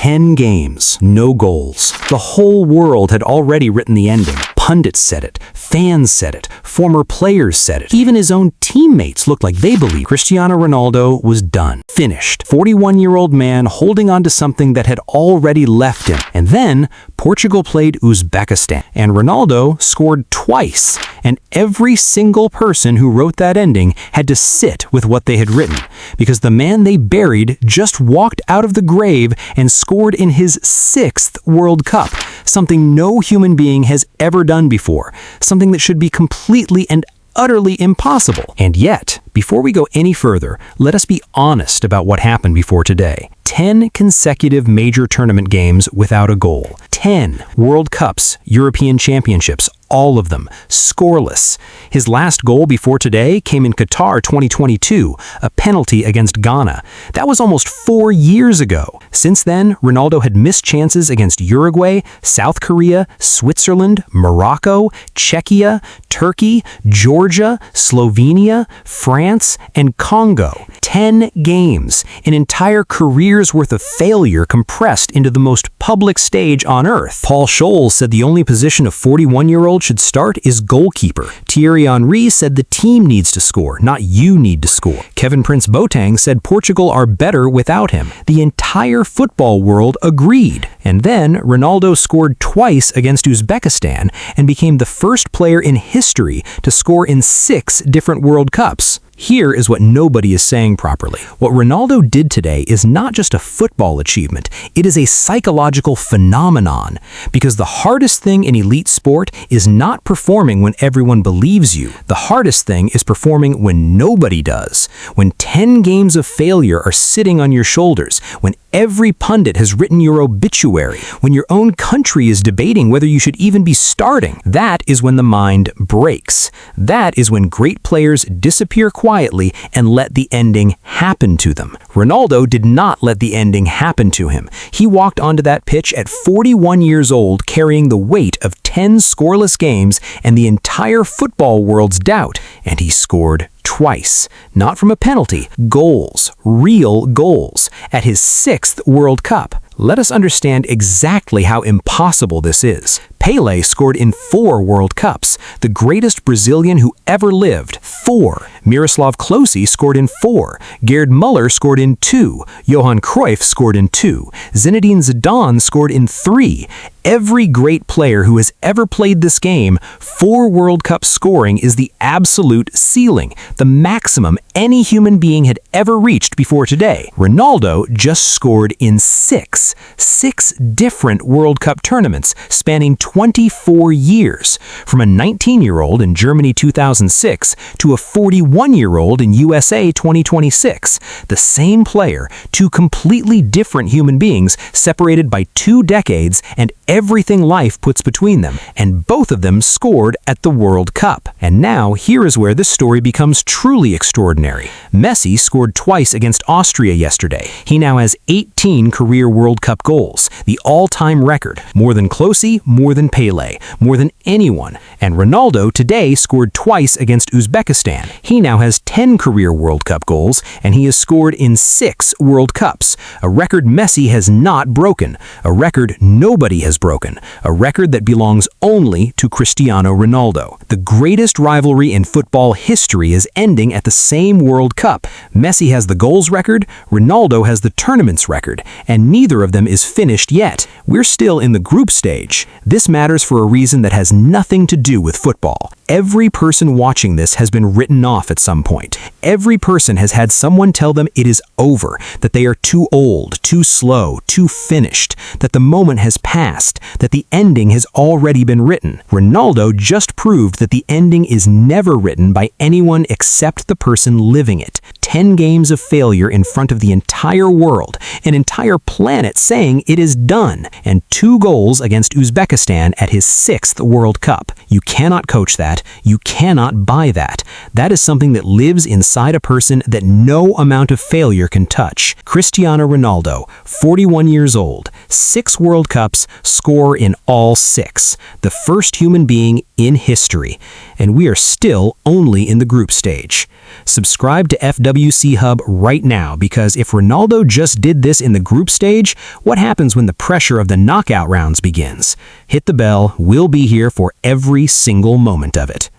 10 games, no goals. The whole world had already written the ending. Pundits said it, fans said it, former players said it. Even his own teammates looked like they believed Cristiano Ronaldo was done. Finished. 41-year-old man holding on to something that had already left him. And then Portugal played Uzbekistan, and Ronaldo scored twice. And every single person who wrote that ending had to sit with what they had written, because the man they buried just walked out of the grave and scored in his 6th World Cup, something no human being has ever done before, something that should be completely and utterly impossible. And yet, before we go any further, let us be honest about what happened before today. 10 consecutive major tournament games without a goal. 10 World Cups, European Championships, all of them scoreless. His last goal before today came in Qatar 2022, a penalty against Ghana. That was almost 4 years ago. Since then, Ronaldo had missed chances against Uruguay, South Korea, Switzerland, Morocco, Czechia, Turkey, Georgia, Slovenia, France, and Congo. 10 games, an entire career's worth of failure compressed into the most public stage on earth. Paul Scholes said the only position a 41-year-old should start is goalkeeper. Thierry Henry said the team needs to score, not you need to score. Kevin Prince Boateng said Portugal are better without him. The entire football world agreed. And then Ronaldo scored twice against Uzbekistan and became the first player in history to score in 6 different World Cups. Here is what nobody is saying properly. What Ronaldo did today is not just a football achievement, it is a psychological phenomenon. Because the hardest thing in elite sport is not performing when everyone believes you. The hardest thing is performing when nobody does. When 10 games of failure are sitting on your shoulders, when every pundit has written your obituary, when your own country is debating whether you should even be starting, that is when the mind breaks. That is when great players disappear quietly and let the ending happen to them. Ronaldo did not let the ending happen to him. He walked onto that pitch at 41 years old carrying the weight of 10 scoreless games and the entire football world's doubt, and he scored twice. Not from a penalty, goals, real goals, at his 6th World Cup. Let us understand exactly how impossible this is. Pelé scored in 4 World Cups, the greatest Brazilian who ever lived, 4. Miroslav Klose scored in 4. Gerd Müller scored in 2. Johan Cruyff scored in 2. Zinedine Zidane scored in 3. Every great player who has ever played this game, 4 World Cup scoring is the absolute ceiling, the maximum any human being had ever reached before today. Ronaldo just scored in 6 different World Cup tournaments spanning 24 years, from a 19-year-old in Germany 2006 to a 41-year-old in USA 2026. The same player, 2 completely different human beings separated by 2 decades and everything life puts between them, and both of them scored at the World Cup. And now, here is where this story becomes truly extraordinary. Messi scored twice against Austria yesterday. He now has 18 career World Cup goals, the all-time record, more than Klose, more than Pelé, more than anyone. And Ronaldo today scored twice against Uzbekistan. He now has 10 career World Cup goals, and he has scored in 6 World Cups, a record Messi has not broken, a record nobody has broken, a record that belongs only to Cristiano Ronaldo. The greatest rivalry in football history is ending at the same World Cup. Messi has the goals record, Ronaldo has the tournaments record, and neither of them is finished yet. We're still in the group stage. This matters for a reason that has nothing to do with football. Every person watching this has been written off at some point. Every person has had someone tell them it is over, that they are too old, too slow, too finished, that the moment has passed, that the ending has already been written. Ronaldo just proved that the ending is never written by anyone except the person living it. 10 games of failure in front of the entire world, an entire planet saying it is done, and 2 goals against Uzbekistan at his 6th World Cup. You cannot coach that. You cannot buy that. That is something that lives inside a person that no amount of failure can touch. Cristiano Ronaldo, 41 years old, 6 World Cups, score in all 6. The first human being in history. And we are still only in the group stage. Subscribe to FWC Hub right now, because if Ronaldo just did this in the group stage, what happens when the pressure of the knockout rounds begins? Hit the bell, we'll be here for every single moment of it.